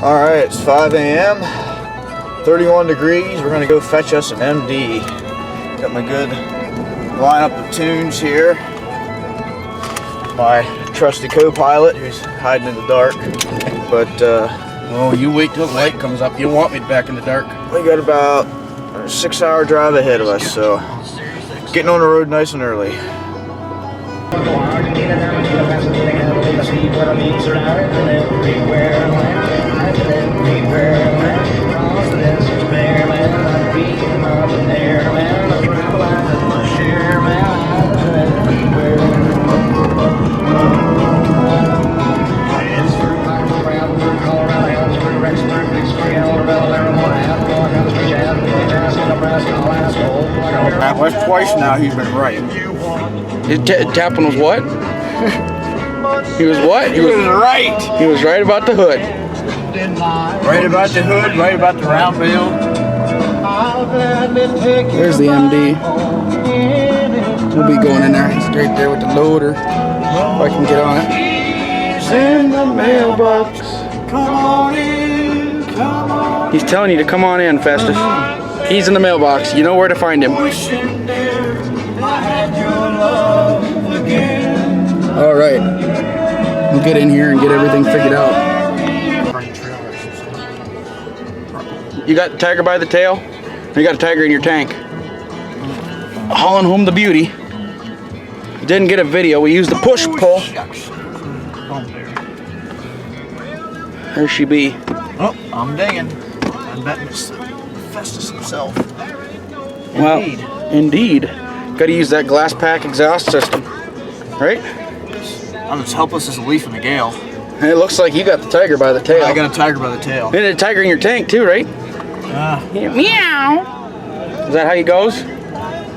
Alright, it's 5 a.m. 31 degrees. We're gonna go fetch us an MD. Got my good lineup of tunes here. My trusty co-pilot who's hiding in the dark. But oh, you wait till the light comes up. You want me back in the dark. we got about a 6-hour drive ahead of us, so getting on the road nice and early. That's twice now he's been right. His tapping was what? He was what? He was right. He was right about the hood. Right about the hood, right about the round bale. There's the MD. We'll be going in there. He's right there with the loader. If I can get on it. He's in the mailbox. Come on in, come on. He's telling you to come on in, Festus. He's in the mailbox. You know where to find him. All right. We'll get in here and get everything figured out. You got the tiger by the tail? Or you got a tiger in your tank? Hauling home the beauty. Didn't get a video. We used the push pull. There she be. Oh, I'm dinging. I'm betting it's Festus himself. Well, indeed. Got to use that glass pack exhaust system, right? I'm as helpless as a leaf in a gale. It looks like you got the tiger by the tail. I got a tiger by the tail. And a tiger in your tank too, right? Meow. Is that how he goes?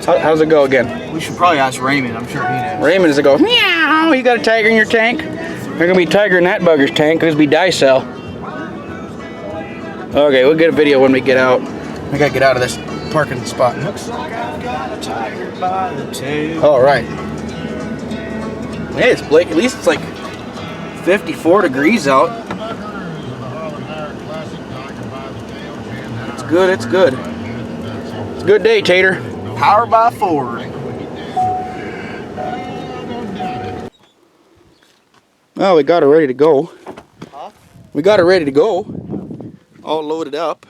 How's it go again? We should probably ask Raymond. I'm sure he knows. Raymond, does it go meow? You got a tiger in your tank? There's gonna be a tiger in that bugger's tank. There's be dicel. Okay, we'll get a video when we get out. I gotta get out of this parking spot. Looks like I've got a tiger by the tail. All right. Hey, it's Blake. At least it's like 54 degrees out. It's good. It's good. It's a good day, Tater. Powered by Ford. Well, we got her ready to go. Huh? We got her ready to go. All loaded up.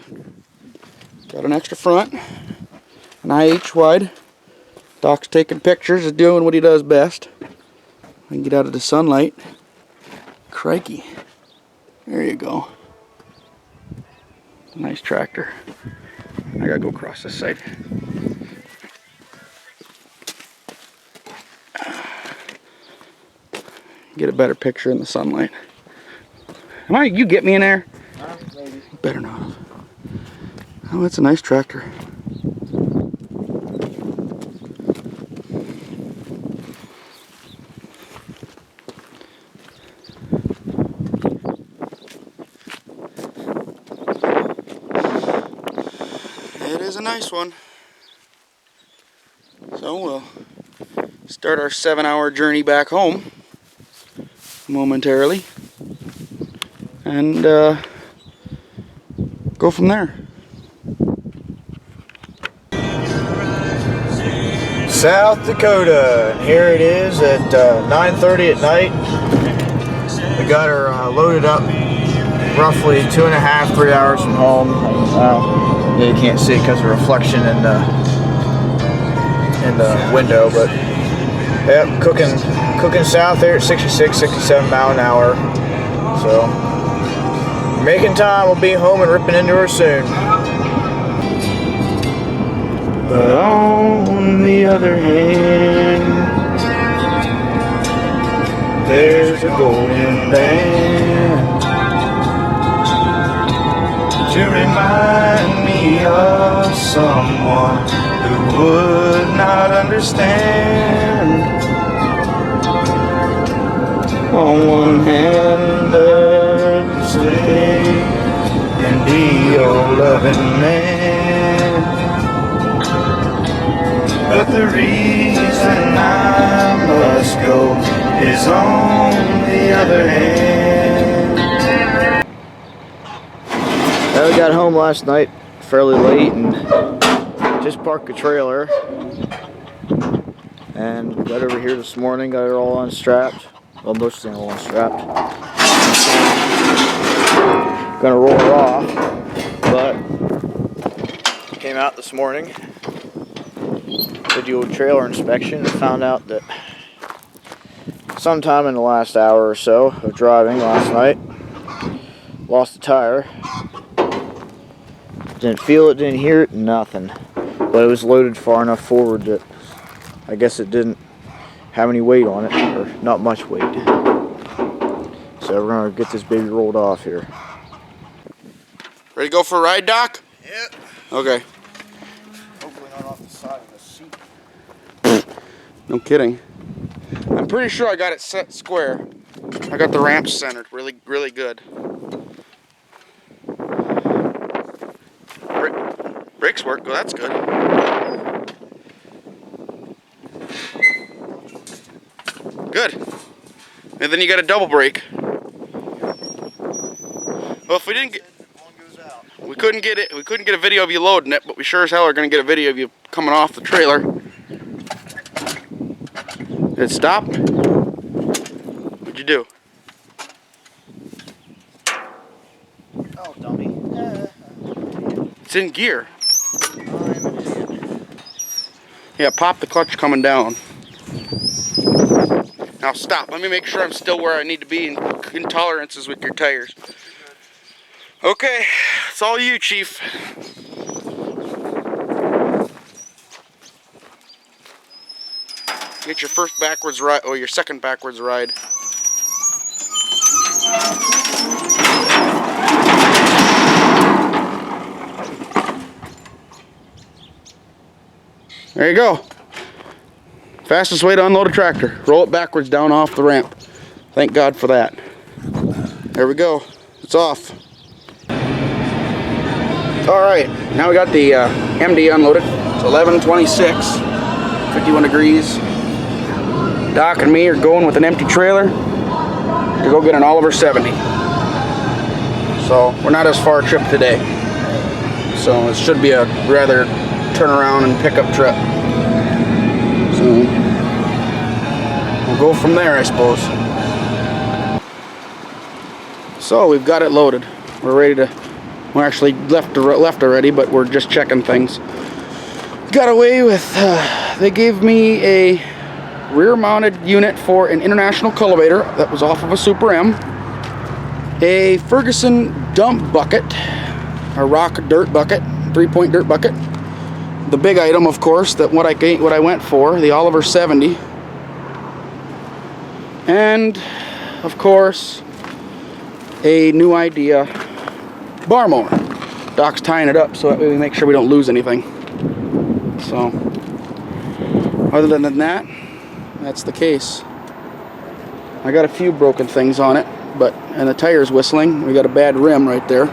Got an extra front. An IH wide. Doc's taking pictures, is doing what he does best. I can get out of the sunlight. Crikey. There you go. Nice tractor. I gotta go across this side. Get a better picture in the sunlight. You get me in there? Maybe. Better not have. Oh, that's a nice tractor. It is a nice one. So we'll start our 7-hour journey back home momentarily and go from there. South Dakota. And here it is at 9:30 at night. We got her loaded up roughly 2.5–3 hours from home. Yeah, you can't see it because of reflection in the window, but yep, cooking south there at 66, 67 mile an hour. So making time. We'll be home and ripping into her soon. But on the other hand, there's a golden band to remind me of someone who would not understand. On one hand, there's a day and be your loving man. But the reason I must go is on the other hand. got home last night fairly late and just parked the trailer. And got over here this morning, got it all unstrapped. Well, mostly all unstrapped. Gonna roll it off, but came out this morning, did the old trailer inspection, and found out that sometime in the last hour or so of driving last night, lost a tire. Didn't feel it, didn't hear it, nothing. But it was loaded far enough forward that I guess it didn't have any weight on it, or not much weight. So we're gonna get this baby rolled off here. Ready to go for a ride, Doc? Yep. Okay. Hopefully not off the side of the seat. No kidding. I'm pretty sure I got it set square. I got the ramp centered really, really good. Brakes work. Well, that's good. Good. And then you got a double brake. Well, if we didn't get, we couldn't get it. We couldn't get a video of you loading it, but we sure as hell are going to get a video of you coming off the trailer. Did it stop? What'd you do? Oh, dummy. It's in gear. Yeah, pop the clutch coming down. Now stop. Let me make sure I'm still where I need to be in tolerances with your tires. Okay, it's all you, Chief. Get your first backwards ride, or your second backwards ride. There you go. Fastest way to unload a tractor. Roll it backwards down off the ramp. Thank God for that. There we go. It's off. Alright, now we got the MD unloaded. It's 11:26, 51 degrees. Doc and me are going with an empty trailer to go get an Oliver 70. So we're not as far a trip today. So it should be a rather turnaround and pickup trip. So we'll go from there, I suppose. So we've got it loaded. We're ready to. We're actually left already, but we're just checking things. Got away with. They gave me a rear-mounted unit for an international cultivator that was off of a Super M. A Ferguson dump bucket, a rock dirt bucket, 3-point dirt bucket. The big item, of course, that what I went for, the Oliver 70. And, of course, a new idea bar mower. Doc's tying it up so that way we make sure we don't lose anything. So, other than that, that's the case. I got a few broken things on it, and the tire's whistling. We got a bad rim right there.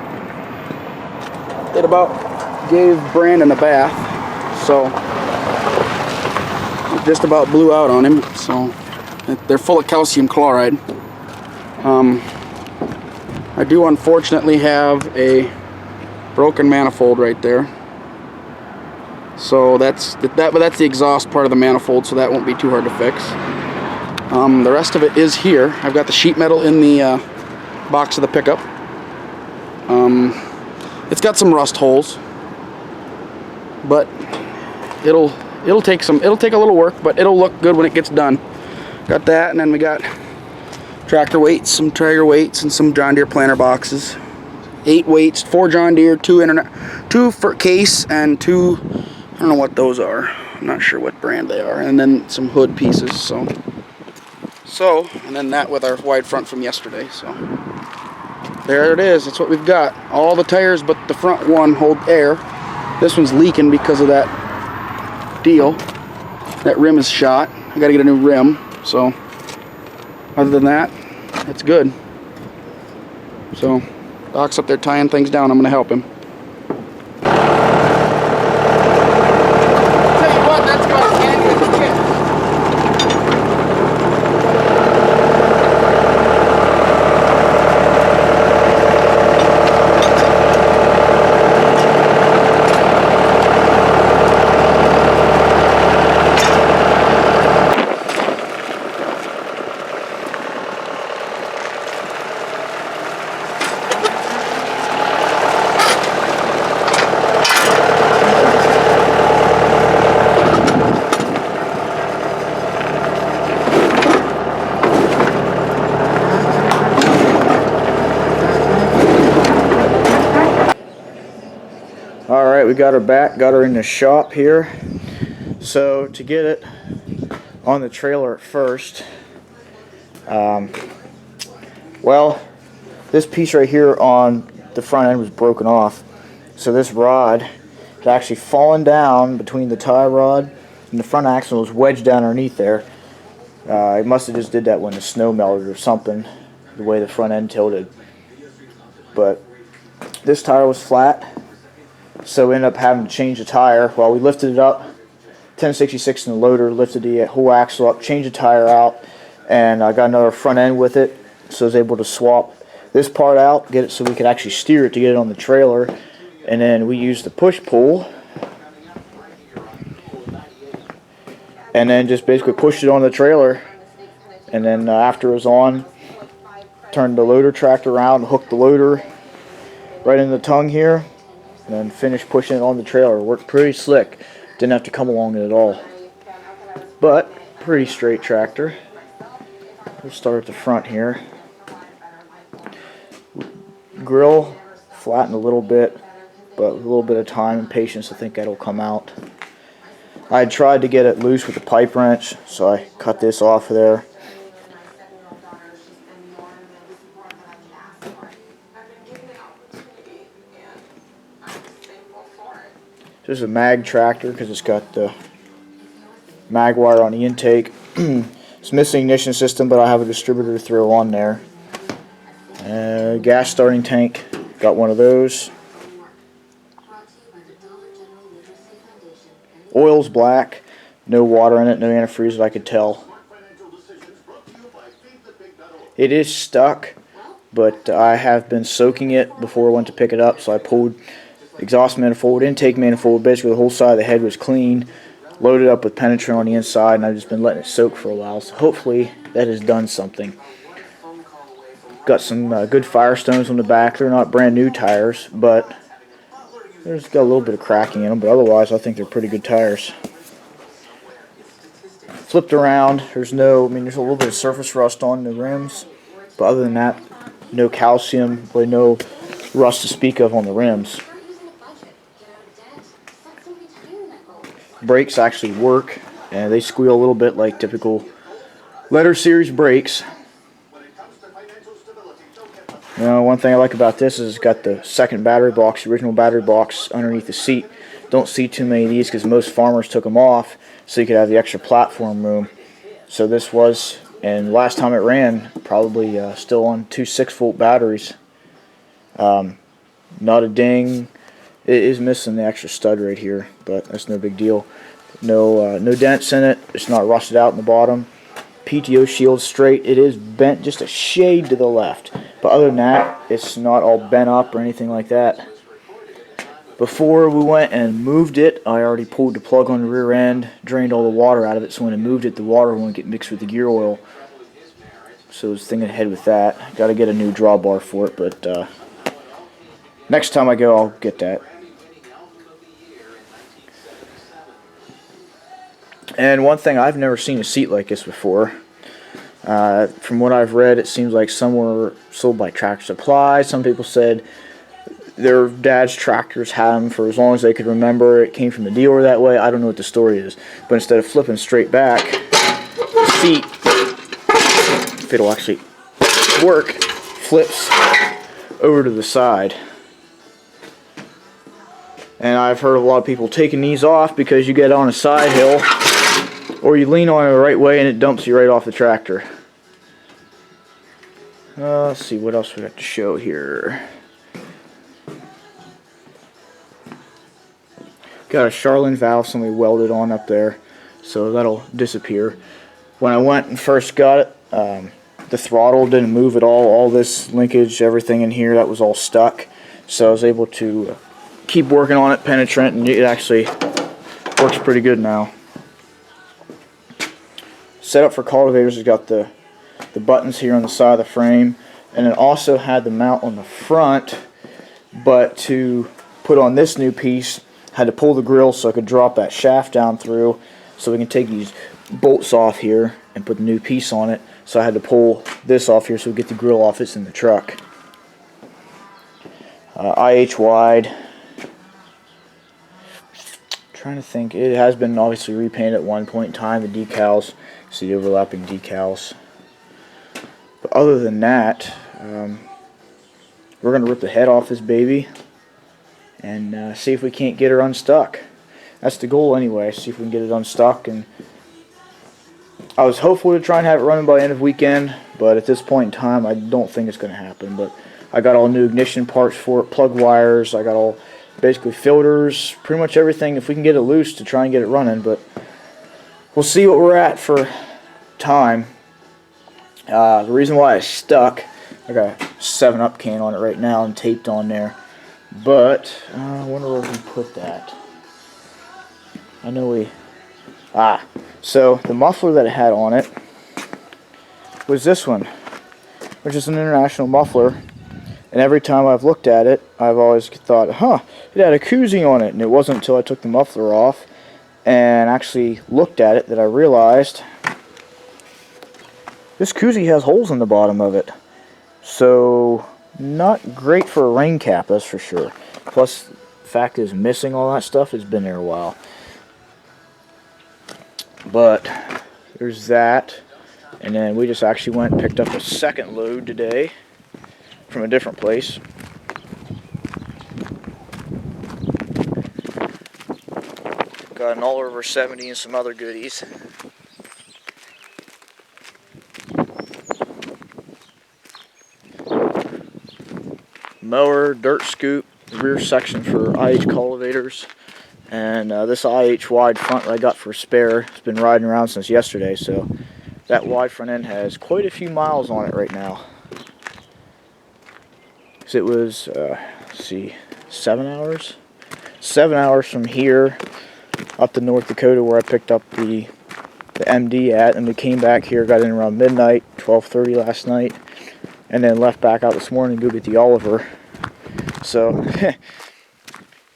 It about gave Brandon a bath, so it just about blew out on him. So they're full of calcium chloride. I do unfortunately have a broken manifold right there. So that's the exhaust part of the manifold, so that won't be too hard to fix. The rest of it is here. I've got the sheet metal in the box of the pickup. It's got some rust holes, but it'll take a little work, but it'll look good when it gets done. Got that, and then we got tractor weights, some Traeger weights, and some John Deere planter boxes. 8 weights, 4 John Deere, 2 for case, and 2, I don't know what those are. I'm not sure what brand they are. And then some hood pieces, so, and then that with our wide front from yesterday, so. There it is, that's what we've got. All the tires but the front one hold air. This one's leaking because of that deal. That rim is shot. I gotta get a new rim, so. Other than that, it's good. So, Doc's up there tying things down. I'm gonna help him. Tell you what, that's got a handy as a kit. Alright, we got her back, got her in the shop here. So to get it on the trailer at first, well, this piece right here on the front end was broken off. So this rod had actually fallen down between the tie rod and the front axle, was wedged down underneath there. It must have just did that when the snow melted or something, the way the front end tilted. But this tire was flat, so we ended up having to change the tire. Well, we lifted it up, 1066 in the loader, lifted the whole axle up, changed the tire out, and I got another front end with it, so I was able to swap this part out, get it so we could actually steer it to get it on the trailer. And then we used the push-pull, and then just basically pushed it on the trailer. And then after it was on, turned the loader tractor around, hooked the loader right in the tongue here, and then finished pushing it on the trailer. Worked pretty slick. Didn't have to come along it at all. But pretty straight tractor. We'll start at the front here. Grill flattened a little bit, but with a little bit of time and patience, I think that'll come out. I had tried to get it loose with a pipe wrench, so I cut this off of there. This is a mag tractor because it's got the mag wire on the intake. It's missing ignition system, but I have a distributor to throw on there. Gas starting tank, got one of those. Oil's black, no water in it, no antifreeze that I could tell. It is stuck, but I have been soaking it before I went to pick it up, so I pulled exhaust manifold, intake manifold, basically the whole side of the head was clean, loaded up with penetrant on the inside, and I've just been letting it soak for a while, so hopefully that has done something. Got some good Firestones on the back. They're not brand new tires, but there's got a little bit of cracking in them, but otherwise I think they're pretty good tires. Flipped around, there's no, there's a little bit of surface rust on the rims, but other than that, no calcium, really no rust to speak of on the rims. Brakes actually work, and they squeal a little bit like typical letter series brakes. You know, one thing I like about this is it's got the second battery box, the original battery box underneath the seat. Don't see too many of these because most farmers took them off so you could have the extra platform room. So this was, and last time it ran, probably still on two 6-volt batteries. Not a ding. It is missing the extra stud right here, but that's no big deal. No dents in it. It's not rusted out in the bottom. PTO shield straight. It is bent just a shade to the left, but other than that, it's not all bent up or anything like that. Before we went and moved it, I already pulled the plug on the rear end, drained all the water out of it, so when I moved it, the water won't get mixed with the gear oil. So I was thinking ahead with that. Got to get a new drawbar for it, but next time I go, I'll get that. And one thing, I've never seen a seat like this before. From what I've read, it seems like some were sold by Tractor Supply. Some people said their dad's tractors had them for as long as they could remember. It came from the dealer that way. I don't know what the story is. But instead of flipping straight back, the seat, if it'll actually work, flips over to the side. And I've heard of a lot of people taking these off because you get on a side hill, or you lean on it the right way and it dumps you right off the tractor. Let's see what else we got to show here. Got a Charlene valve somebody welded on up there, so that'll disappear. When I went and first got it, the throttle didn't move at all. All this linkage, everything in here, that was all stuck. So I was able to keep working on it, penetrant, and it actually works pretty good now. Setup for cultivators has got the buttons here on the side of the frame, and it also had the mount on the front, but to put on this new piece, had to pull the grill so I could drop that shaft down through, so we can take these bolts off here and put the new piece on it. So I had to pull this off here so we get the grill off. It's in the truck. IH wide. trying to think. It has been obviously repainted at one point in time. The decals, see the overlapping decals. But other than that, we're going to rip the head off this baby and see if we can't get her unstuck. That's the goal anyway, see if we can get it unstuck. And I was hopeful to try and have it running by the end of the weekend, but at this point in time, I don't think it's going to happen. But I got all new ignition parts for it, plug wires, I got all basically filters, pretty much everything if we can get it loose to try and get it running. But we'll see what we're at for time. The reason why it's stuck, I got a 7-Up can on it right now and taped on there. But I wonder where we put that. I know we... so the muffler that it had on it was this one, which is an international muffler. And every time I've looked at it, I've always thought, it had a koozie on it. And it wasn't until I took the muffler off and actually looked at it that I realized this koozie has holes in the bottom of it. So, not great for a rain cap, that's for sure. Plus, the fact is missing all that stuff has been there a while. But, there's that. And then we just actually went and picked up a second load today from a different place. Got an all-over 70 and some other goodies. Mower, dirt scoop, rear section for IH cultivators, and this IH wide front that I got for spare. It's been riding around since yesterday, so that wide front end has quite a few miles on it right now. So it was, let's see, 7 hours? 7 hours from here up to North Dakota where I picked up the MD at, and we came back here, got in around midnight, 12:30 last night, and then left back out this morning to go get the Oliver. So,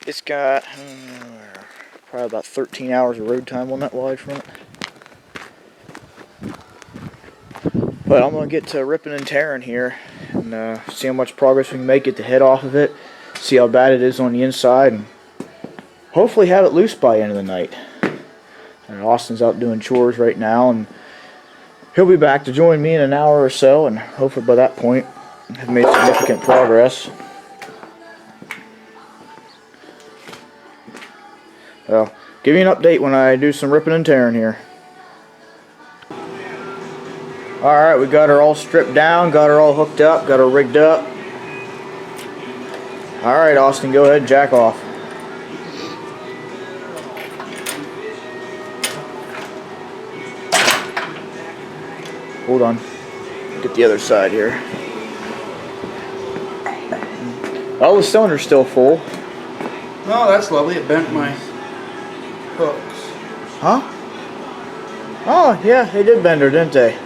it's got probably about 13 hours of road time on that wide front. But I'm going to get to ripping and tearing here and see how much progress we can make, get the head off of it, see how bad it is on the inside, and hopefully have it loose by the end of the night. And Austin's out doing chores right now, and he'll be back to join me in an hour or so, and hopefully by that point have made significant progress. So, give you an update when I do some ripping and tearing here. Alright, we got her all stripped down, got her all hooked up, got her rigged up. Alright, Austin, go ahead and jack off. Hold on. Get the other side here. Oh, the cylinder's still full. Oh, that's lovely. It bent my hooks. Huh? Oh, yeah, they did bend her, didn't they?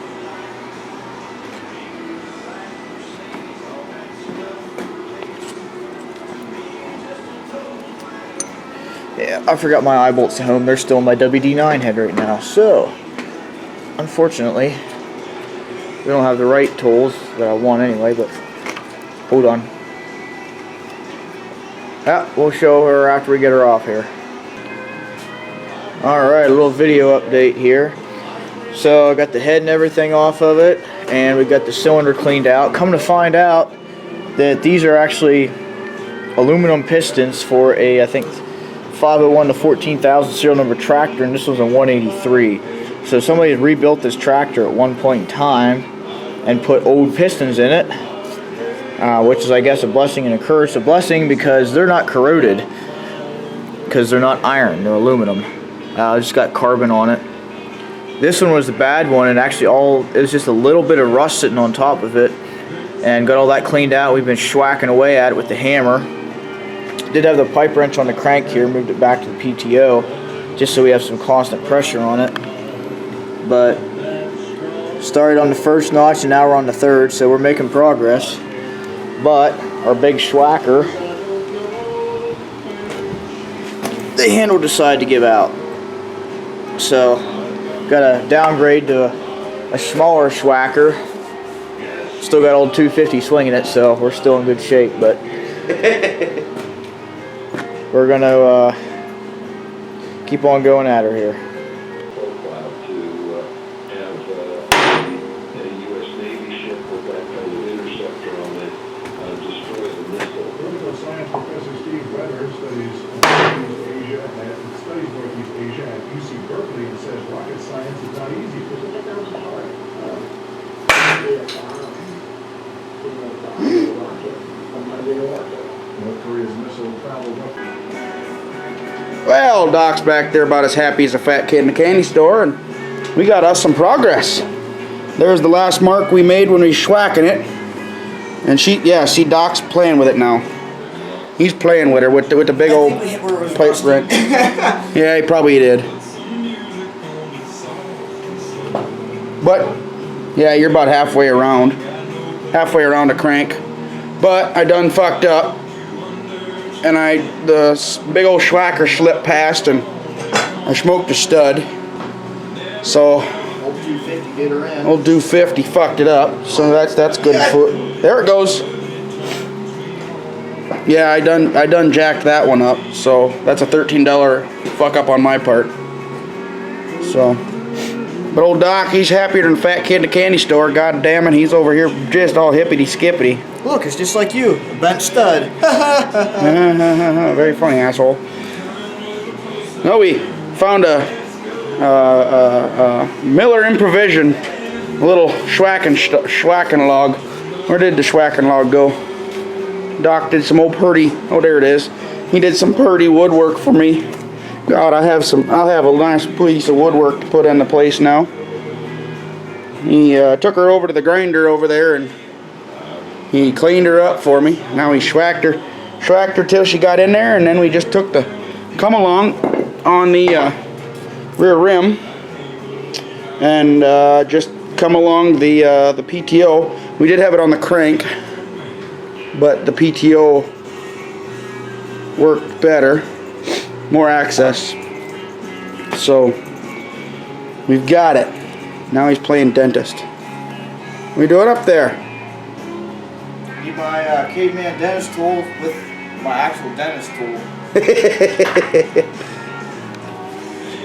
Yeah, I forgot my eye bolts at home. They're still in my WD-9 head right now. So, unfortunately, we don't have the right tools that I want anyway, but hold on. Yeah, we'll show her after we get her off here. Alright, a little video update here. So I got the head and everything off of it, and we got the cylinder cleaned out. Come to find out that these are actually aluminum pistons for a, I think, 501 to 14,000 serial number tractor, and this was a 183. So somebody had rebuilt this tractor at one point in time and put old pistons in it, which is, I guess, a blessing and a curse. A blessing because they're not corroded, because they're not iron, they're aluminum. Just got carbon on it. This one was the bad one, and actually it was just a little bit of rust sitting on top of it, and got all that cleaned out. We've been schwacking away at it with the hammer. Did have the pipe wrench on the crank here, moved it back to the PTO just so we have some constant pressure on it. But started on the first notch and now we're on the third, so we're making progress. But our big schwacker, the handle decided to give out, so got to downgrade to a smaller schwacker. Still got old 250 swinging it, so we're still in good shape, but we're gonna keep on going at her here. Profile to have a U.S. Navy ship with that kind of interceptor on it destroy the missile. Political science professor Steve Weber studies Northeast Asia at UC Berkeley and says rocket science is not easy because the technology is hard. North Korea's missile traveled up. Well, Doc's back there about as happy as a fat kid in a candy store, and we got us some progress. There's the last mark we made when we schwacking it. And see, Doc's playing with it now. He's playing with her with the big old pipe wrench. Yeah, he probably did. But yeah, you're about halfway around the crank. But I done fucked up, and the big old schwacker slipped past, and I smoked a stud. So Old 250 get her in. old 250 fucked it up. So that's good for. There it goes. Yeah, I done jacked that one up. So that's a $13 fuck up on my part. So, but old Doc, he's happier than a fat kid in a candy store. God damn it, he's over here just all hippity skippity. Look, it's just like you, a bent stud. Very funny, asshole. No, we found a Miller Improvision, a little schwacken log. Where did the schwacken log go? Doc did some old purdy. Oh, there it is. He did some purdy woodwork for me. God, I'll have a nice piece of woodwork to put into place now. He took her over to the grinder over there, and he cleaned her up for me. Now he schwacked her till she got in there, and then we just took the come along on the rear rim and just come along the PTO. We did have it on the crank, but the PTO worked better, more access. So we've got it. Now he's playing dentist. What are you doing up there? Need my caveman dentist tool with my actual dentist tool.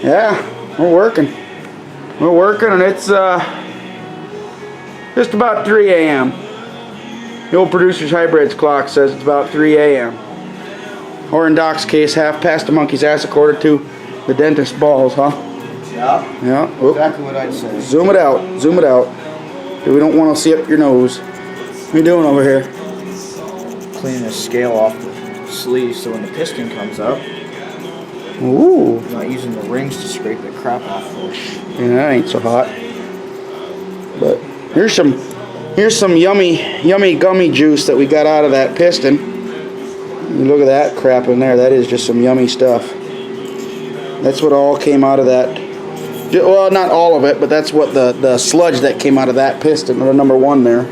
Yeah, we're working. We're working, and it's just about 3 a.m. The old producer's hybrids clock says it's about 3 a.m. Or in Doc's case, half past the monkey's ass a quarter to the dentist's balls, huh? Yeah. Yeah. Oop. Exactly what I'd say. Zoom it out. Zoom it out. We don't want to see up your nose. What are you doing over here? Cleaning the scale off the sleeve so when the piston comes up, Ooh. I'm not using the rings to scrape the crap off first. Yeah, that ain't so hot. But here's some yummy gummy juice that we got out of that piston. Look at that crap in there. That is just some yummy stuff. That's what all came out of that. Well, not all of it, but that's what the sludge that came out of that piston, the number one there.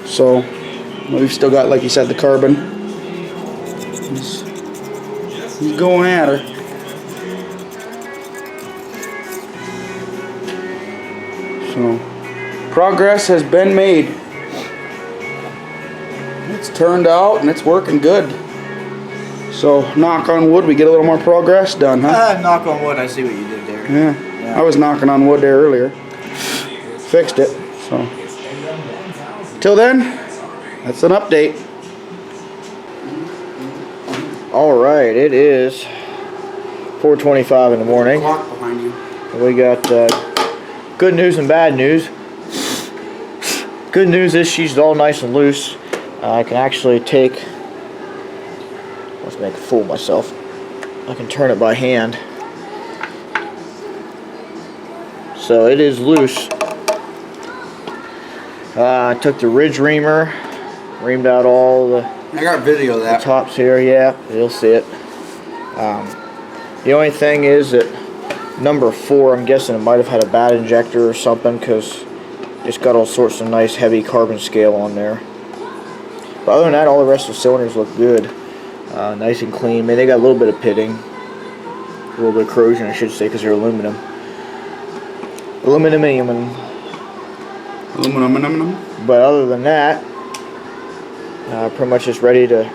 So we've still got, like you said, the carbon. He's going at her. So progress has been made. It's turned out and it's working good. So knock on wood, we get a little more progress done, huh? Knock on wood, I see what you did there. Yeah. I was knocking on wood there earlier. Fixed it. So till then, that's an update. All right, it is 4:25 in the morning. Clock behind you. We got good news and bad news. Good news is she's all nice and loose. I can actually take, let's make a fool of myself. I can turn it by hand. So it is loose. I took the ridge reamer, reamed out all the I got video of that. tops here. Yeah, you'll see it. The only thing is that number 4, I'm guessing it might have had a bad injector or something, because it's got all sorts of nice heavy carbon scale on there. But other than that, all the rest of the cylinders look good. Nice and clean. I mean, they got a little bit of pitting. A little bit of corrosion, I should say, because they're aluminum. Aluminum. But other than that, pretty much just ready to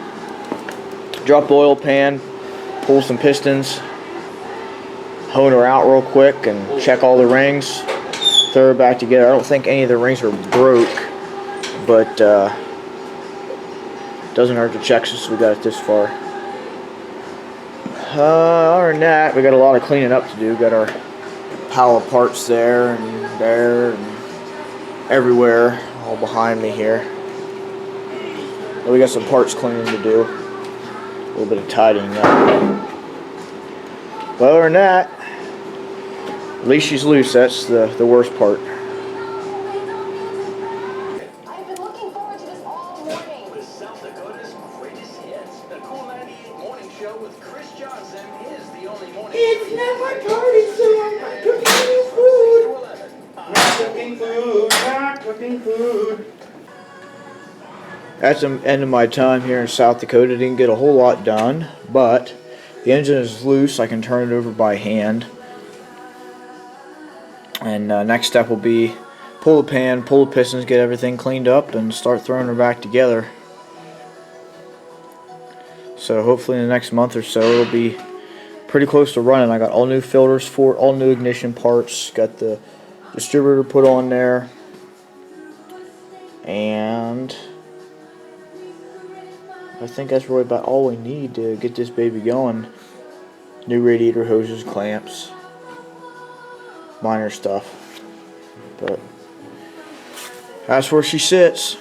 drop the oil pan, pull some pistons, hone her out real quick and check all the rings, throw her back together. I don't think any of the rings are broke, but doesn't hurt to check since we got it this far. Other than that, we got a lot of cleaning up to do. Got our pile of parts there and everywhere, all behind me here. But we got some parts cleaning to do. A little bit of tidying up. But other than that, at least she's loose. That's the worst part. I've been looking forward to this all morning. With South Dakota's greatest hits, the Cool 98 Morning Show with Chris Johnson is the only morning It's show. not my party, so I'm not cooking food. Not cooking food. That's the end of my time here in South Dakota. Didn't get a whole lot done, but the engine is loose. I can turn it over by hand. And next step will be pull the pan, pull the pistons, get everything cleaned up, and start throwing her back together. So hopefully in the next month or so it'll be pretty close to running. I got all new filters for it, all new ignition parts, got the distributor put on there, and I think that's really about all we need to get this baby going. New radiator hoses, clamps, minor stuff, but that's where she sits.